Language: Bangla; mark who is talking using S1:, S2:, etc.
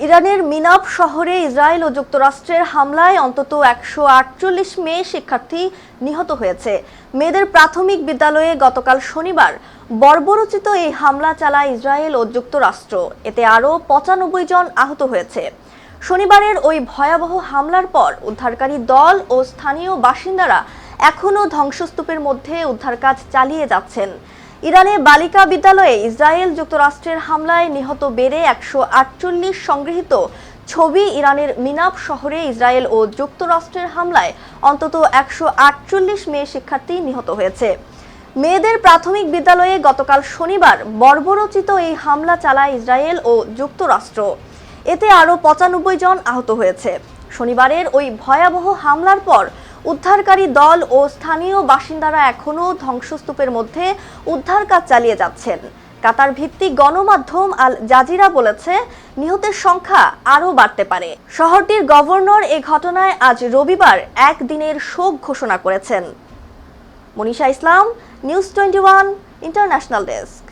S1: ইরানের মিনাব শহরে ইসরায়েল ও যুক্তরাষ্ট্রের হামলায় অন্তত 148 মেয়ে শিক্ষার্থী নিহত হয়েছে। মেয়েদের প্রাথমিক বিদ্যালয়ে গতকাল শনিবার বর্বরোচিত এই হামলা চালায় ইসরায়েল ও যুক্তরাষ্ট্র। এতে আরও 95 জন আহত হয়েছে। শনিবারের ওই ভয়াবহ হামলার পর উদ্ধারকারী দল ও স্থানীয় বাসিন্দারা এখনও ধ্বংসস্তূপের মধ্যে উদ্ধার কাজ চালিয়ে যাচ্ছেন। ইরানে বালিকা বিদ্যালয়ে ইসরায়েল যুক্তরাষ্ট্রের হামলায় নিহত বেড়ে 148। সংগৃহীত ছবি। ইরানের মিনাব শহরে ইসরায়েল ও যুক্তরাষ্ট্রের হামলায় অন্তত 148 মেয়ে শিক্ষার্থী নিহত হয়েছে। মেয়েদের প্রাথমিক বিদ্যালয়ে গতকাল শনিবার বর্বরোচিত এই হামলা চালায় ইসরায়েল ও যুক্তরাষ্ট্র। এতে আরও 95 জন আহত হয়েছে। শনিবারের ওই ভয়াবহ হামলার পর উদ্ধারকারী দল ও স্থানীয় বাসিন্দারা এখনও ধ্বংসস্তূপের মধ্যে উদ্ধার কাজ চালিয়ে যাচ্ছেন। কাতার ভিত্তিক গণমাধ্যম আল জাজিরা বলেছে, নিহতের সংখ্যা আরও বাড়তে পারে। শহরটির গভর্নর এ ঘটনায় আজ রবিবার একদিনের শোক ঘোষণা করেছেন। মনীষা ইসলাম, নিউজ 21 ইন্টারন্যাশনাল ডেস্ক।